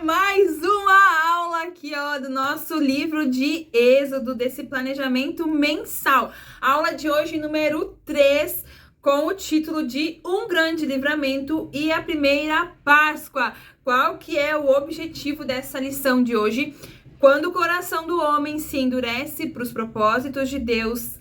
Mais uma aula aqui, ó, do nosso livro de Êxodo, desse planejamento mensal. Aula de hoje, número 3, com o título de Um Grande Livramento e a Primeira Páscoa. Qual que é o objetivo dessa lição de hoje? Quando o coração do homem se endurece para os propósitos de Deus,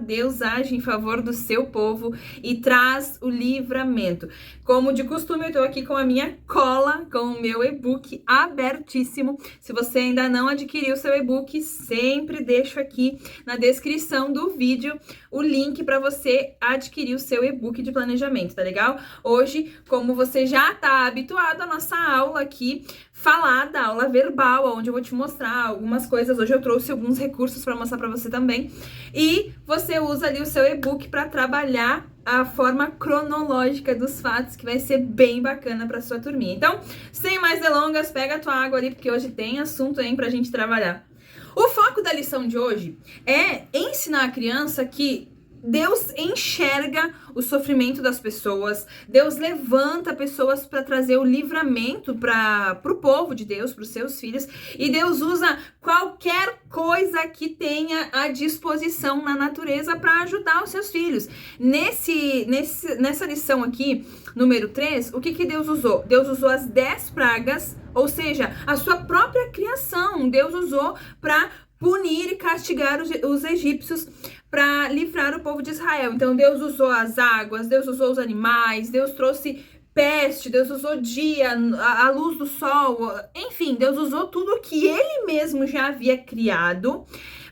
Deus age em favor do seu povo e traz o livramento. Como de costume, eu estou aqui com a minha cola, com o meu e-book abertíssimo. Se você ainda não adquiriu o seu e-book, sempre deixo aqui na descrição do vídeo o link para você adquirir o seu e-book de planejamento, tá legal? Hoje, como você já está habituado à nossa aula aqui, falada, aula verbal, onde eu vou te mostrar algumas coisas. Hoje eu trouxe alguns recursos para mostrar para você também. E você usa ali o seu e-book para trabalhar a forma cronológica dos fatos, que vai ser bem bacana para sua turminha. Então, sem mais delongas, pega a tua água ali, porque hoje tem assunto aí pra gente trabalhar. O foco da lição de hoje é ensinar a criança que Deus enxerga o sofrimento das pessoas, Deus levanta pessoas para trazer o livramento para o povo de Deus, para os seus filhos, e Deus usa qualquer coisa que tenha à disposição na natureza para ajudar os seus filhos. Nessa lição aqui, número 3, o que Deus usou? Deus usou as 10 pragas, ou seja, a sua própria criação, Deus usou para punir e castigar os egípcios, para livrar o povo de Israel. Então Deus usou as águas, Deus usou os animais, Deus trouxe peste, Deus usou dia, a luz do sol, enfim, Deus usou tudo que Ele mesmo já havia criado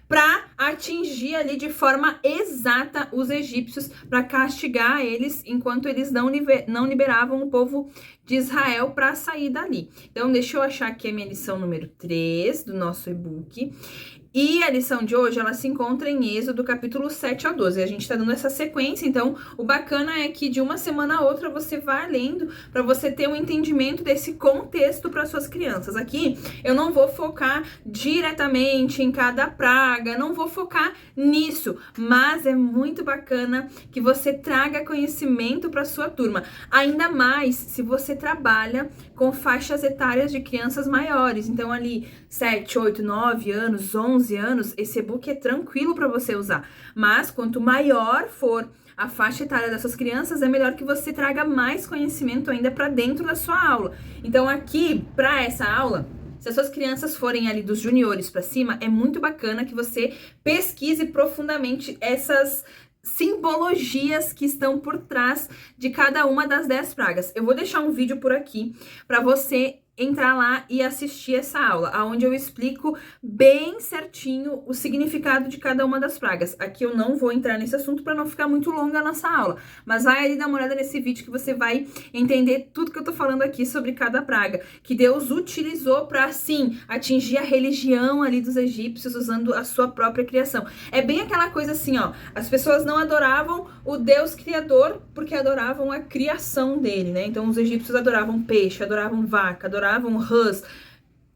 para atingir ali de forma exata os egípcios, para castigar eles enquanto eles não liberavam o povo de Israel para sair dali. Então, deixa eu achar aqui a minha lição número 3 do nosso e-book. E a lição de hoje, ela se encontra em Êxodo, capítulo 7 ao 12. A gente está dando essa sequência, então o bacana é que de uma semana a outra você vai lendo para você ter um entendimento desse contexto para suas crianças. Aqui eu não vou focar diretamente em cada praga, não vou focar nisso, mas é muito bacana que você traga conhecimento para sua turma. Ainda mais se você trabalha com faixas etárias de crianças maiores. Então ali 7, 8, 9 anos, 11 anos, esse e-book é tranquilo para você usar. Mas quanto maior for a faixa etária dessas crianças, é melhor que você traga mais conhecimento ainda para dentro da sua aula. Então aqui, para essa aula, se as suas crianças forem ali dos juniores para cima, é muito bacana que você pesquise profundamente essas simbologias que estão por trás de cada uma das 10 pragas. Eu vou deixar um vídeo por aqui para você entrar lá e assistir essa aula, onde eu explico bem certinho o significado de cada uma das pragas. Aqui eu não vou entrar nesse assunto para não ficar muito longa a nossa aula, mas vai ali dar uma olhada nesse vídeo que você vai entender tudo que eu tô falando aqui sobre cada praga, que Deus utilizou para, sim, atingir a religião ali dos egípcios usando a sua própria criação. É bem aquela coisa assim, ó, as pessoas não adoravam o Deus criador porque adoravam a criação dele, né? Então os egípcios adoravam peixe, adoravam vaca, adoravam rãs,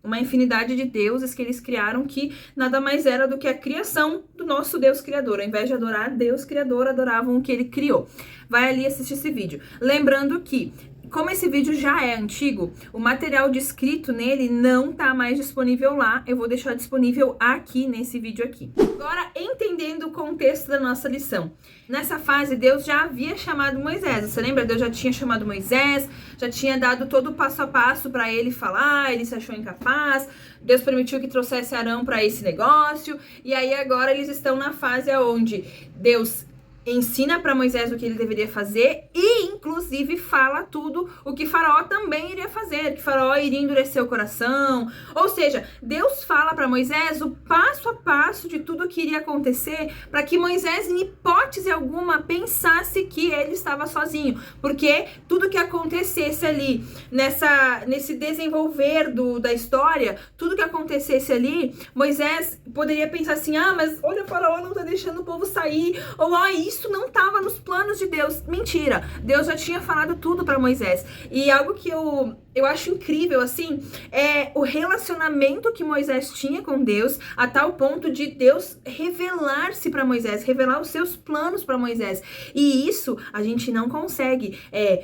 uma infinidade de deuses que eles criaram, que nada mais era do que a criação do nosso Deus criador. Ao invés de adorar Deus criador, adoravam o que ele criou. Vai ali assistir esse vídeo. Lembrando que, como esse vídeo já é antigo, o material descrito nele não tá mais disponível lá. Eu vou deixar disponível aqui nesse vídeo aqui. Agora, entendendo o contexto da nossa lição. Nessa fase, Deus já havia chamado Moisés. Você lembra? Deus já tinha chamado Moisés, já tinha dado todo o passo a passo para ele falar, ele se achou incapaz. Deus permitiu que trouxesse Arão para esse negócio. E aí agora eles estão na fase onde Deus ensina para Moisés o que ele deveria fazer e, inclusive, fala tudo o que Faraó também iria fazer, que Faraó iria endurecer o coração. Ou seja, Deus fala para Moisés o passo a passo de tudo o que iria acontecer, para que Moisés, em hipótese alguma, pensasse que ele estava sozinho, porque tudo que acontecesse ali nesse desenvolver da história, tudo que acontecesse ali, Moisés poderia pensar assim: mas olha, o Faraó não tá deixando o povo sair, ou isso isso não estava nos planos de Deus. Mentira, Deus já tinha falado tudo para Moisés. E algo que eu acho incrível, assim, é o relacionamento que Moisés tinha com Deus, a tal ponto de Deus revelar-se para Moisés, revelar os seus planos para Moisés. E isso a gente não consegue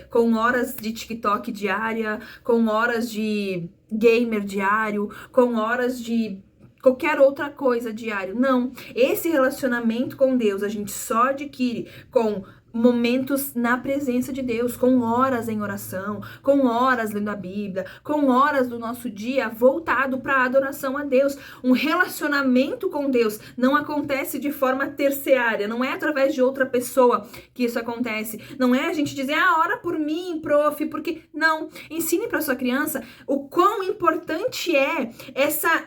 com horas de TikTok diária, com horas de gamer diário, com horas de qualquer outra coisa diário. Não, esse relacionamento com Deus a gente só adquire com momentos na presença de Deus, com horas em oração, com horas lendo a Bíblia, com horas do nosso dia voltado para a adoração a Deus. Um relacionamento com Deus não acontece de forma terciária, não é através de outra pessoa que isso acontece. Não é a gente dizer, ora por mim, prof, porque... Não, ensine para sua criança o quão importante é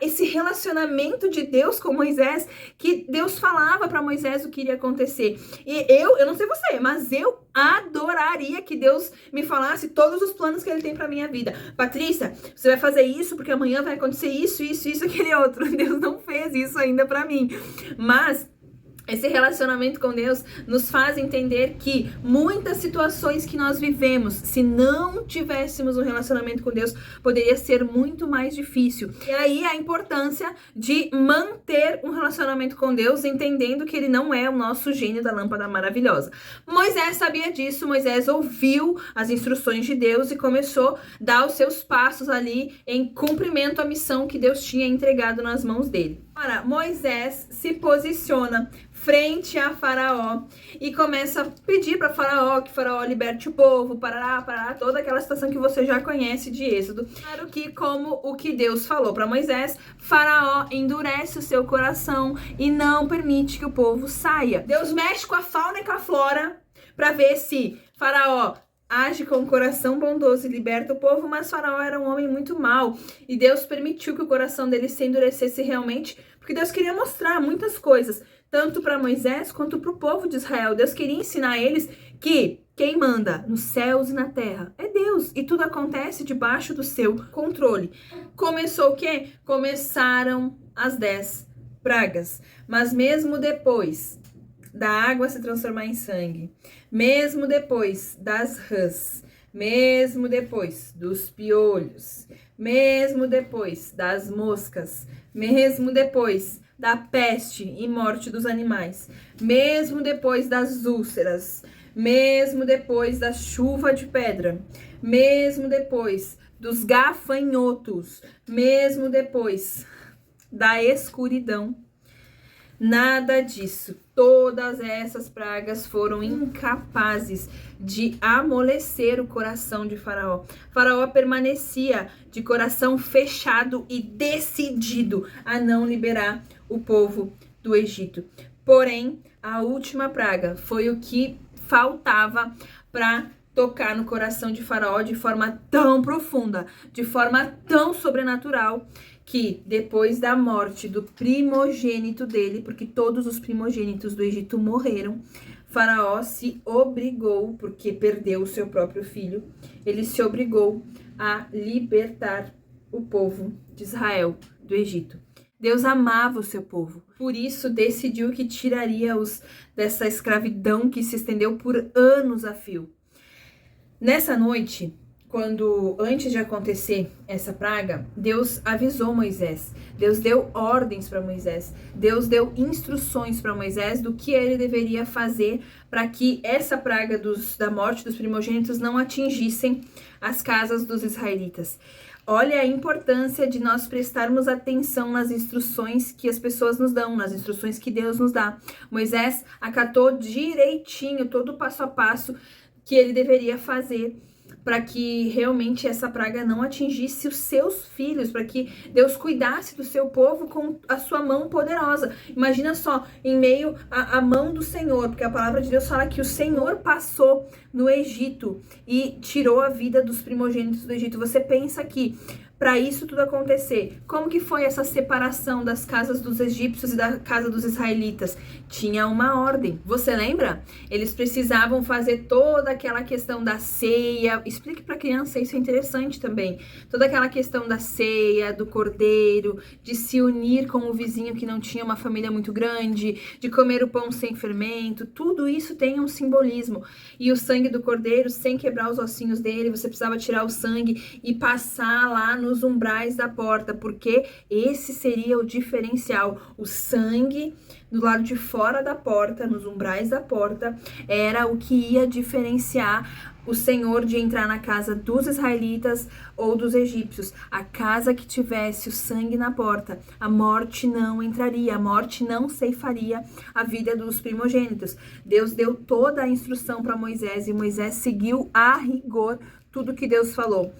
esse relacionamento de Deus com Moisés, que Deus falava para Moisés o que iria acontecer. E eu não sei você, mas eu adoraria que Deus me falasse todos os planos que Ele tem pra minha vida. Patrícia, você vai fazer isso porque amanhã vai acontecer isso, aquele outro. Deus não fez isso ainda pra mim. Mas esse relacionamento com Deus nos faz entender que muitas situações que nós vivemos, se não tivéssemos um relacionamento com Deus, poderia ser muito mais difícil. E aí a importância de manter um relacionamento com Deus, entendendo que Ele não é o nosso gênio da lâmpada maravilhosa. Moisés sabia disso, Moisés ouviu as instruções de Deus e começou a dar os seus passos ali em cumprimento à missão que Deus tinha entregado nas mãos dele. Ora, Moisés se posiciona frente a Faraó e começa a pedir para Faraó que Faraó liberte o povo, parará, toda aquela situação que você já conhece de Êxodo. Claro que, como o que Deus falou para Moisés, Faraó endurece o seu coração e não permite que o povo saia. Deus mexe com a fauna e com a flora para ver se Faraó age com o coração bondoso e liberta o povo, mas Faraó era um homem muito mau. E Deus permitiu que o coração dele se endurecesse realmente, porque Deus queria mostrar muitas coisas, tanto para Moisés quanto para o povo de Israel. Deus queria ensinar a eles que quem manda nos céus e na terra é Deus, e tudo acontece debaixo do seu controle. Começou o quê? Começaram as 10 pragas, mas mesmo depois da água se transformar em sangue, mesmo depois das rãs, mesmo depois dos piolhos, mesmo depois das moscas, mesmo depois da peste e morte dos animais, mesmo depois das úlceras, mesmo depois da chuva de pedra, mesmo depois dos gafanhotos, mesmo depois da escuridão, nada disso. Todas essas pragas foram incapazes de amolecer o coração de Faraó. Faraó permanecia de coração fechado e decidido a não liberar o povo do Egito. Porém, a última praga foi o que faltava para tocar no coração de Faraó de forma tão profunda, de forma tão sobrenatural, que depois da morte do primogênito dele, porque todos os primogênitos do Egito morreram, Faraó se obrigou, porque perdeu o seu próprio filho, ele se obrigou a libertar o povo de Israel do Egito. Deus amava o seu povo, por isso decidiu que tiraria-os dessa escravidão que se estendeu por anos a fio. Nessa noite, antes de acontecer essa praga, Deus avisou Moisés, Deus deu ordens para Moisés, Deus deu instruções para Moisés do que ele deveria fazer para que essa praga da morte dos primogênitos não atingissem as casas dos israelitas. Olha a importância de nós prestarmos atenção nas instruções que as pessoas nos dão, nas instruções que Deus nos dá. Moisés acatou direitinho todo o passo a passo que ele deveria fazer para que realmente essa praga não atingisse os seus filhos, para que Deus cuidasse do seu povo com a sua mão poderosa. Imagina só, em meio à mão do Senhor, porque a palavra de Deus fala que o Senhor passou no Egito e tirou a vida dos primogênitos do Egito. Você pensa que para isso tudo acontecer, como que foi essa separação das casas dos egípcios e da casa dos israelitas? Tinha uma ordem. Você lembra? Eles precisavam fazer toda aquela questão da ceia explique para a criança, isso é interessante também. Toda aquela questão da ceia, do cordeiro, de se unir com o vizinho que não tinha uma família muito grande, de comer o pão sem fermento, tudo isso tem um simbolismo. E o sangue do cordeiro, sem quebrar os ossinhos dele, você precisava tirar o sangue e passar lá nos umbrais da porta, porque esse seria o diferencial. O sangue do lado de fora da porta, nos umbrais da porta, era o que ia diferenciar o Senhor de entrar na casa dos israelitas ou dos egípcios. A casa que tivesse o sangue na porta, a morte não entraria, a morte não ceifaria a vida dos primogênitos. Deus deu toda a instrução para Moisés e Moisés seguiu a rigor tudo que Deus falou.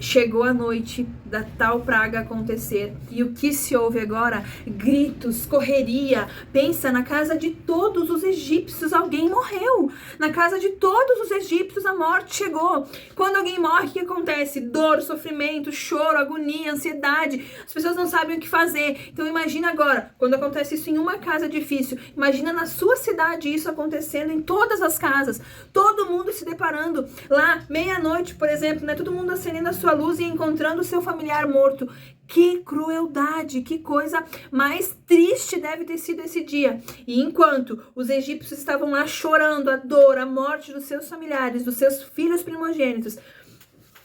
Chegou a noite da tal praga acontecer. E o que se ouve agora? Gritos, correria. Pensa, na casa de todos os egípcios alguém morreu. Na casa de todos os egípcios a morte chegou. Quando alguém morre, o que acontece? Dor, sofrimento, choro, agonia, ansiedade. As pessoas não sabem o que fazer. Então imagina agora, quando acontece isso em uma casa difícil. Imagina na sua cidade isso acontecendo em todas as casas. Todo mundo se deparando lá, meia-noite, por exemplo, né? Todo mundo acendendo a sua luz e encontrando o seu familiar morto. Que crueldade, que coisa mais triste deve ter sido esse dia. E enquanto os egípcios estavam lá chorando a dor, a morte dos seus familiares, dos seus filhos primogênitos,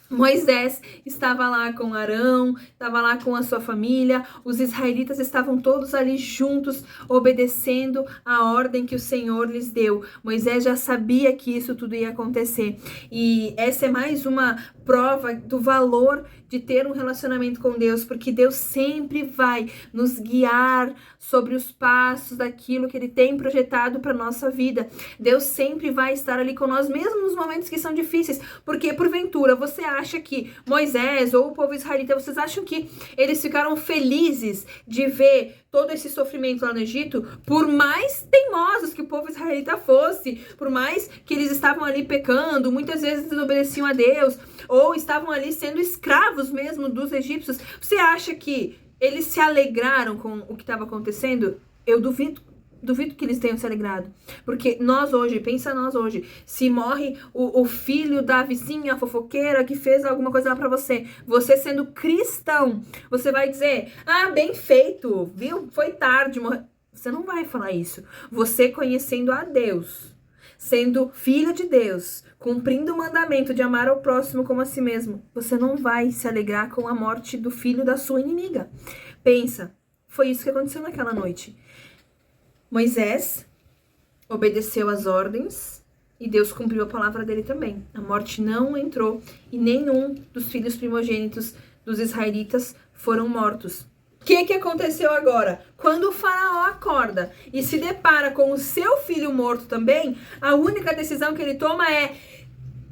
Moisés estava lá com Arão, estava lá com a sua família, os israelitas estavam todos ali juntos, obedecendo a ordem que o Senhor lhes deu. Moisés já sabia que isso tudo ia acontecer. E essa é mais uma prova do valor de ter um relacionamento com Deus, porque Deus sempre vai nos guiar sobre os passos daquilo que Ele tem projetado para nossa vida. Deus sempre vai estar ali com nós, mesmo nos momentos que são difíceis, porque porventura você acha que Moisés ou o povo israelita, vocês acham que eles ficaram felizes de ver todo esse sofrimento lá no Egito? Por mais teimosos que o povo israelita fosse, por mais que eles estavam ali pecando, muitas vezes desobedeciam a Deus, ou estavam ali sendo escravos mesmo dos egípcios, você acha que eles se alegraram com o que estava acontecendo? Eu duvido que eles tenham se alegrado. Porque nós hoje, pensa nós hoje, se morre o filho da vizinha, a fofoqueira que fez alguma coisa lá pra você, você sendo cristão, você vai dizer, ah, bem feito, viu? Foi tarde, morreu. Você não vai falar isso. Você conhecendo a Deus, sendo filho de Deus, cumprindo o mandamento de amar ao próximo como a si mesmo, você não vai se alegrar com a morte do filho da sua inimiga. Pensa, foi isso que aconteceu naquela noite. Moisés obedeceu às ordens e Deus cumpriu a palavra dele também. A morte não entrou e nenhum dos filhos primogênitos dos israelitas foram mortos. O que aconteceu agora? Quando o faraó acorda e se depara com o seu filho morto também, a única decisão que ele toma é: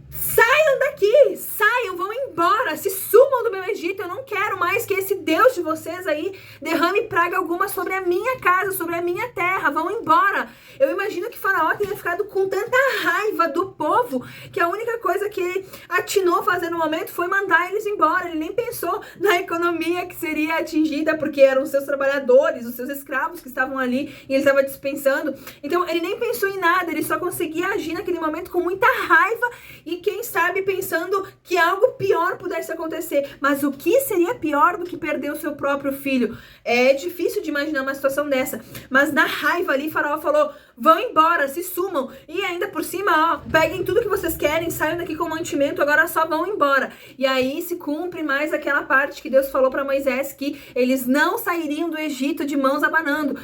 saiam daqui, saiam, vão embora, se sumam do meu Egito, eu não quero mais que esse Deus de vocês aí derrame praga alguma sobre a minha casa, sobre a minha terra, vão embora. Eu imagino que Faraó tenha ficado com tanta raiva do povo, que a única coisa que ele atinou a fazer no momento foi mandar eles embora. Ele nem pensou na economia que seria atingida, porque eram os seus trabalhadores, os seus escravos que estavam ali, e ele estava dispensando. Então ele nem pensou em nada, ele só conseguia agir naquele momento com muita raiva e quem sabe pensando que algo pior pudesse acontecer. Mas o que seria pior do que perder o seu próprio filho? É difícil de imaginar uma situação dessa. Mas na raiva ali, Faraó falou: vão embora, se sumam. E ainda por cima, ó, peguem tudo que vocês querem, saiam daqui com mantimento, agora só vão embora. E aí se cumpre mais aquela parte que Deus falou para Moisés, que eles não sairiam do Egito de mãos abanando.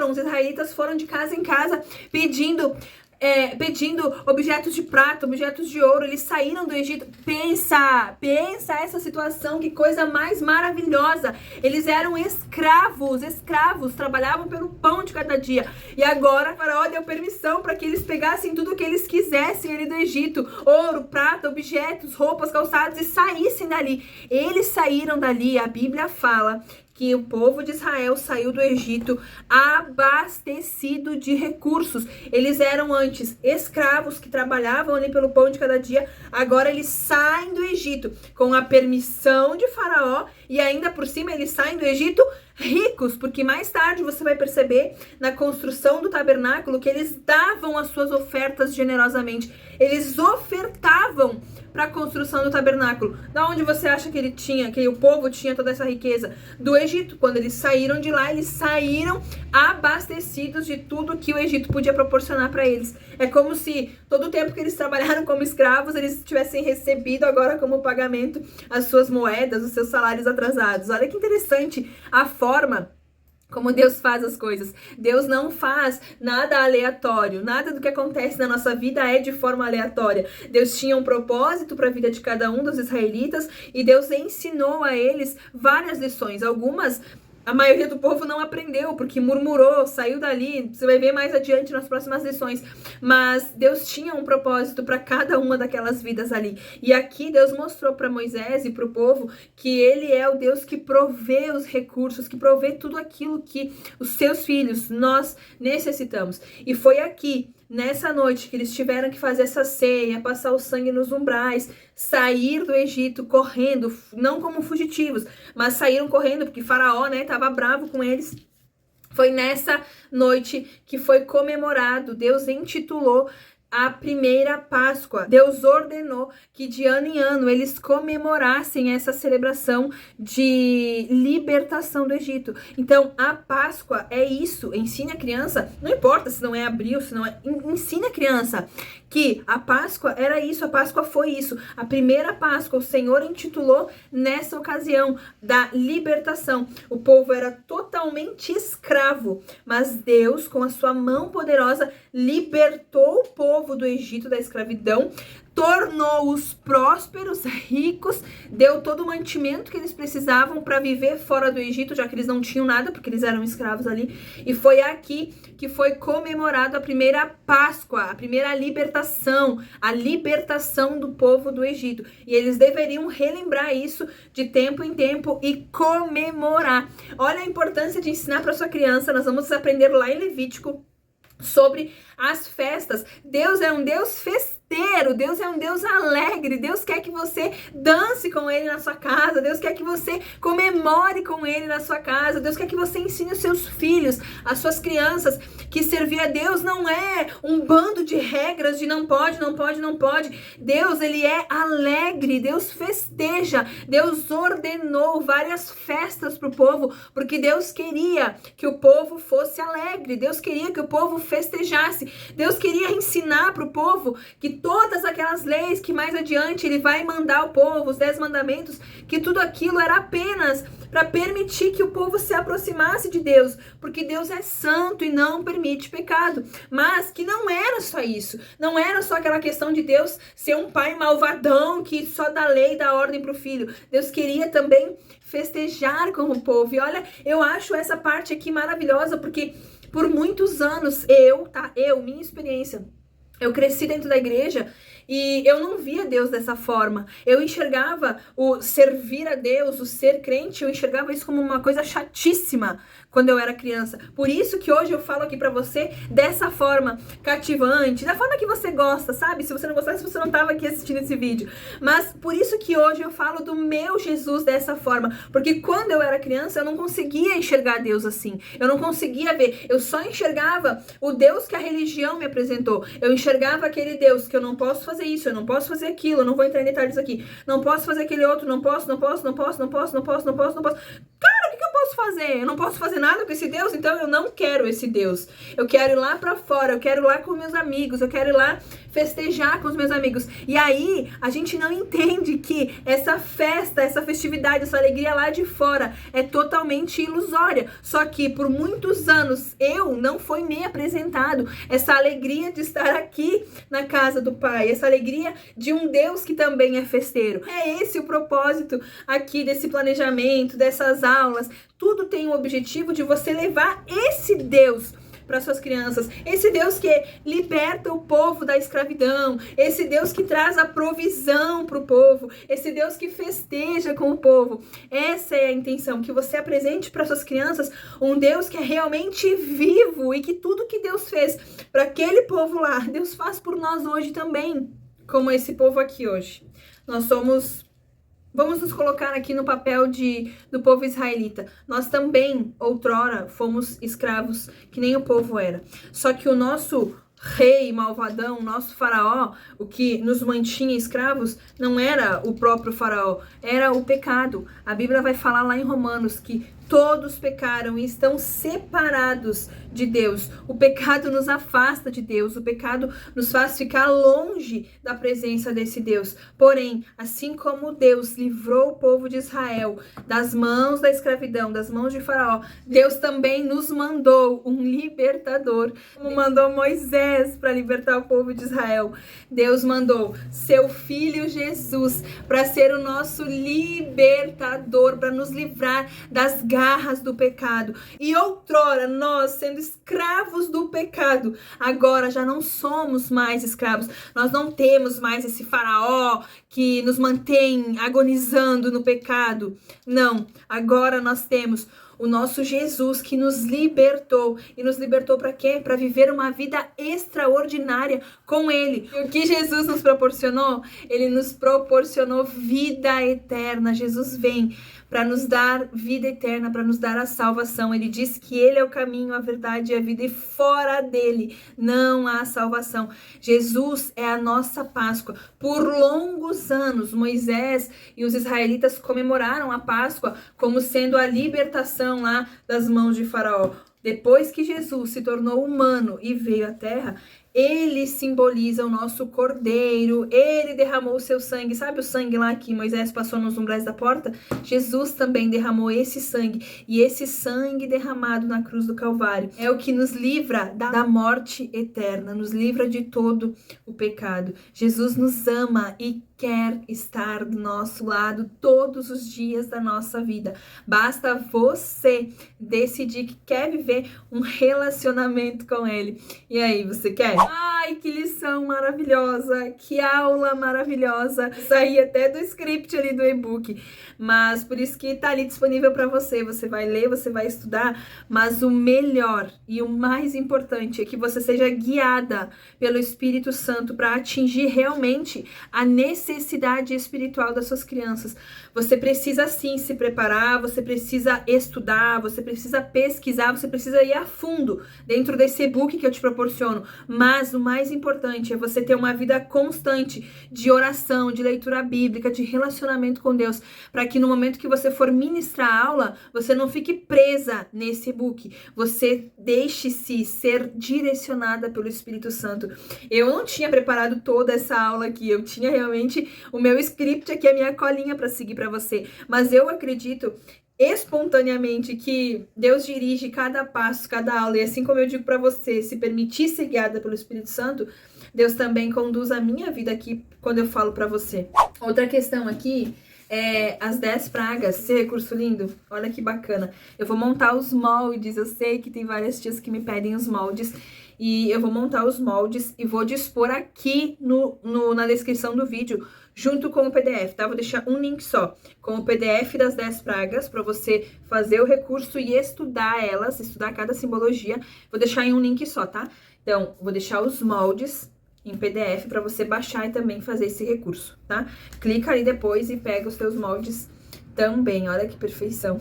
Os israelitas foram de casa em casa pedindo objetos de prata, objetos de ouro. Eles saíram do Egito. Pensa essa situação, que coisa mais maravilhosa. Eles eram escravos, trabalhavam pelo pão de cada dia. E agora Faraó deu permissão para que eles pegassem tudo o que eles quisessem ali do Egito: ouro, prata, objetos, roupas, calçados, e saíssem dali. Eles saíram dali, a Bíblia fala que o povo de Israel saiu do Egito abastecido de recursos. Eles eram antes escravos que trabalhavam ali pelo pão de cada dia. Agora eles saem do Egito com a permissão de Faraó e ainda por cima eles saem do Egito ricos, porque mais tarde você vai perceber na construção do tabernáculo que eles davam as suas ofertas generosamente. Eles ofertavam para a construção do tabernáculo. Da onde você acha que o povo tinha toda essa riqueza? Do Egito. Quando eles saíram de lá, eles saíram abastecidos de tudo que o Egito podia proporcionar para eles. É como se todo o tempo que eles trabalharam como escravos, eles tivessem recebido agora como pagamento as suas moedas, os seus salários atrasados. Olha que interessante a forma como Deus faz as coisas. Deus não faz nada aleatório. Nada do que acontece na nossa vida é de forma aleatória. Deus tinha um propósito para a vida de cada um dos israelitas e Deus ensinou a eles várias lições. Algumas a maioria do povo não aprendeu, porque murmurou, saiu dali. Você vai ver mais adiante nas próximas lições. Mas Deus tinha um propósito para cada uma daquelas vidas ali. E aqui Deus mostrou para Moisés e para o povo que Ele é o Deus que provê os recursos, que provê tudo aquilo que os seus filhos, nós necessitamos. E foi aqui, nessa noite, que eles tiveram que fazer essa ceia, passar o sangue nos umbrais, sair do Egito correndo, não como fugitivos, mas saíram correndo porque Faraó, estava bravo com eles. Foi nessa noite que foi comemorado, Deus intitulou a primeira Páscoa. Deus ordenou que de ano em ano eles comemorassem essa celebração de libertação do Egito. Então, a Páscoa é isso. Ensine a criança, não importa se não é abril, se não é... Ensine a criança que a Páscoa era isso, a Páscoa foi isso. A primeira Páscoa, o Senhor intitulou nessa ocasião da libertação. O povo era totalmente escravo, mas Deus, com a sua mão poderosa, libertou o povo do Egito da escravidão, tornou-os prósperos, ricos, deu todo o mantimento que eles precisavam para viver fora do Egito, já que eles não tinham nada, porque eles eram escravos ali. E foi aqui que foi comemorado a primeira Páscoa, a primeira libertação, a libertação do povo do Egito. E eles deveriam relembrar isso de tempo em tempo e comemorar. Olha a importância de ensinar para sua criança. Nós vamos aprender lá em Levítico sobre as festas. Deus é um Deus festeiro, Deus é um Deus alegre, Deus quer que você dance com Ele na sua casa, Deus quer que você comemore com Ele na sua casa, Deus quer que você ensine os seus filhos, as suas crianças, que servir a Deus não é um bando de regras de não pode, não pode, não pode. Deus, Ele é alegre, Deus festeja, Deus ordenou várias festas para o povo, porque Deus queria que o povo fosse alegre, Deus queria que o povo festejasse, Deus queria ensinar para o povo que todas aquelas leis que mais adiante Ele vai mandar ao povo, os 10 mandamentos, que tudo aquilo era apenas para permitir que o povo se aproximasse de Deus, porque Deus é santo e não permite pecado. Mas que não era só isso, não era só aquela questão de Deus ser um pai malvadão que só dá lei e dá ordem para o filho. Deus queria também festejar com o povo. E olha, eu acho essa parte aqui maravilhosa, porque por muitos anos, minha experiência, eu cresci dentro da igreja e eu não via Deus dessa forma. Eu enxergava o servir a Deus, o ser crente, eu enxergava isso como uma coisa chatíssima quando eu era criança. Por isso que hoje eu falo aqui pra você dessa forma cativante, da forma que você gosta, sabe? Se você não gostasse, você não tava aqui assistindo esse vídeo. Mas por isso que hoje eu falo do meu Jesus dessa forma. Porque quando eu era criança, eu não conseguia enxergar Deus assim. Eu não conseguia ver. Eu só enxergava o Deus que a religião me apresentou. Eu enxergava aquele Deus que eu não posso fazer isso, eu não posso fazer aquilo, eu não vou entrar em detalhes aqui. Não posso fazer aquele outro, não posso. Cara, o que eu posso fazer? Eu não posso fazer nada com esse Deus, então eu não quero esse Deus. Eu quero ir lá pra fora, eu quero ir lá com meus amigos, eu quero ir lá festejar com os meus amigos. E aí, a gente não entende que essa festa, essa festividade, essa alegria lá de fora é totalmente ilusória. Só que por muitos anos não foi me apresentado essa alegria de estar aqui na casa do Pai, essa alegria de um Deus que também é festeiro. É esse o propósito aqui desse planejamento, dessas aulas. Tudo tem o objetivo de você levar esse Deus para suas crianças, esse Deus que liberta o povo da escravidão, esse Deus que traz a provisão para o povo, esse Deus que festeja com o povo. Essa é a intenção, que você apresente para suas crianças um Deus que é realmente vivo e que tudo que Deus fez para aquele povo lá, Deus faz por nós hoje também, como esse povo aqui hoje. Nós somos Vamos nos colocar aqui no papel do povo israelita. Nós também, outrora, fomos escravos, que nem o povo era. Só que o nosso rei malvadão, nosso faraó, o que nos mantinha escravos, não era o próprio faraó, era o pecado. A Bíblia vai falar lá em Romanos que todos pecaram e estão separados de Deus. O pecado nos afasta de Deus, o pecado nos faz ficar longe da presença desse Deus. Porém, assim como Deus livrou o povo de Israel das mãos da escravidão, das mãos de Faraó, Deus também nos mandou um libertador, como mandou Moisés para libertar o povo de Israel. Deus mandou seu filho Jesus para ser o nosso libertador, para nos livrar das garras do pecado. E outrora, nós sendo escravos do pecado, agora já não somos mais escravos. Nós não temos mais esse faraó que nos mantém agonizando no pecado. Não, agora nós temos o nosso Jesus que nos libertou. E nos libertou para quê? Para viver uma vida extraordinária com Ele. E o que Jesus nos proporcionou? Ele nos proporcionou vida eterna. Jesus vem para nos dar vida eterna, para nos dar a salvação. Ele diz que Ele é o caminho, a verdade e a vida, e fora dele não há salvação. Jesus é a nossa Páscoa. Por longos anos, Moisés e os israelitas comemoraram a Páscoa como sendo a libertação lá das mãos de Faraó. Depois que Jesus se tornou humano e veio à terra, ele simboliza o nosso cordeiro, ele derramou o seu sangue. Sabe o sangue lá que Moisés passou nos umbrais da porta? Jesus também derramou esse sangue. E esse sangue derramado na cruz do Calvário é o que nos livra da morte eterna, nos livra de todo o pecado. Jesus nos ama e quer estar do nosso lado todos os dias da nossa vida. Basta você decidir que quer viver um relacionamento com Ele. E aí, você quer? Ai, que lição maravilhosa, que aula maravilhosa. Saí até do script ali do e-book, mas por isso que tá ali disponível para você. Você vai ler, você vai estudar, mas o melhor e o mais importante é que você seja guiada pelo Espírito Santo para atingir realmente a necessidade espiritual das suas crianças. Você precisa sim se preparar, você precisa estudar, você precisa pesquisar, você precisa ir a fundo dentro desse e-book que eu te proporciono. Mas o mais importante é você ter uma vida constante de oração, de leitura bíblica, de relacionamento com Deus, para que no momento que você for ministrar a aula, você não fique presa nesse e-book. Você deixe-se ser direcionada pelo Espírito Santo. Eu não tinha preparado toda essa aula aqui, eu tinha realmente o meu script aqui, a minha colinha para seguir para você. Mas eu acredito espontaneamente que Deus dirige cada passo, cada aula, e assim como eu digo para você, se permitir ser guiada pelo Espírito Santo, Deus também conduz a minha vida aqui quando eu falo para você. Outra questão aqui é as 10 pragas, esse recurso lindo, olha que bacana. Eu vou montar os moldes, eu sei que tem várias tias que me pedem os moldes, e eu vou montar os moldes e vou dispor aqui na descrição do vídeo, junto com o PDF, tá? Vou deixar um link só, com o PDF das 10 pragas, para você fazer o recurso e estudar elas, estudar cada simbologia. Vou deixar em um link só, tá? Então, vou deixar os moldes em PDF para você baixar e também fazer esse recurso, tá? Clica ali depois e pega os teus moldes também, olha que perfeição.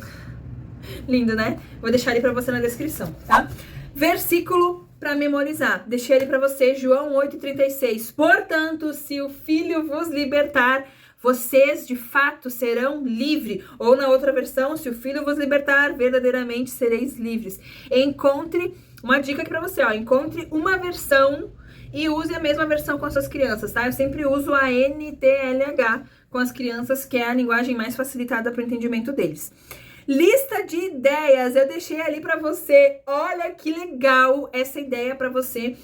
Lindo, né? Vou deixar ali para você na descrição, tá? Versículo para memorizar. Deixei ele para você, João 8,36. Portanto, se o Filho vos libertar, vocês de fato serão livres. Ou na outra versão, se o Filho vos libertar, verdadeiramente sereis livres. Encontre uma dica aqui para você, ó. Encontre uma versão e use a mesma versão com as suas crianças, tá? Eu sempre uso a NTLH com as crianças, que é a linguagem mais facilitada para o entendimento deles. Lista de ideias, eu deixei ali para você. Olha que legal essa ideia para você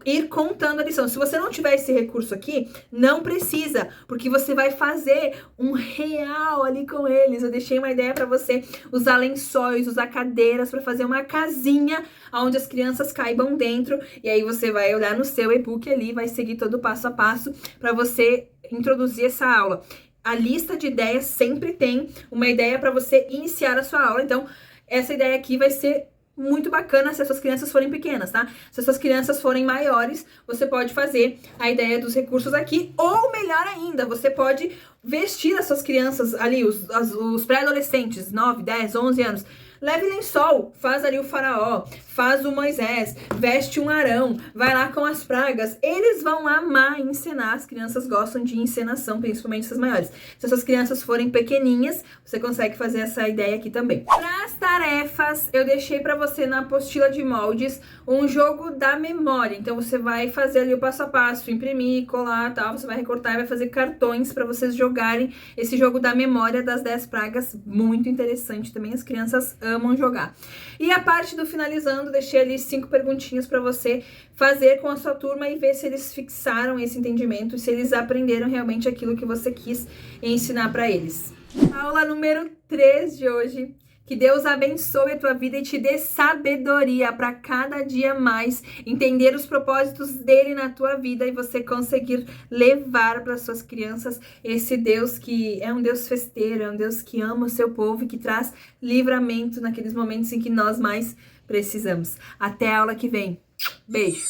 ir contando a lição. Se você não tiver esse recurso aqui, não precisa, porque você vai fazer um real ali com eles. Eu deixei uma ideia para você usar lençóis, usar cadeiras para fazer uma casinha onde as crianças caibam dentro. E aí você vai olhar no seu e-book ali, vai seguir todo o passo a passo para você introduzir essa aula. A lista de ideias sempre tem uma ideia para você iniciar a sua aula. Então, essa ideia aqui vai ser muito bacana se as suas crianças forem pequenas, tá? Se as suas crianças forem maiores, você pode fazer a ideia dos recursos aqui, ou melhor ainda, você pode vestir as suas crianças ali, os pré-adolescentes, 9, 10, 11 anos. Leve lençol, faz ali o faraó, faz o Moisés, veste um Arão, vai lá com as pragas. Eles vão amar encenar, as crianças gostam de encenação, principalmente essas maiores. Se essas crianças forem pequeninhas, você consegue fazer essa ideia aqui também. Para as tarefas, eu deixei para você na apostila de moldes um jogo da memória. Então você vai fazer ali o passo a passo, imprimir, colar, tal, você vai recortar e vai fazer cartões para vocês jogarem esse jogo da memória das 10 pragas, muito interessante também, as crianças amam jogar. E a parte do finalizando, deixei ali 5 perguntinhas para você fazer com a sua turma e ver se eles fixaram esse entendimento, se eles aprenderam realmente aquilo que você quis ensinar para eles. Aula número 3 de hoje. Que Deus abençoe a tua vida e te dê sabedoria para cada dia mais entender os propósitos dele na tua vida e você conseguir levar para suas crianças esse Deus que é um Deus festeiro, é um Deus que ama o seu povo e que traz livramento naqueles momentos em que nós mais precisamos. Até a aula que vem. Beijo!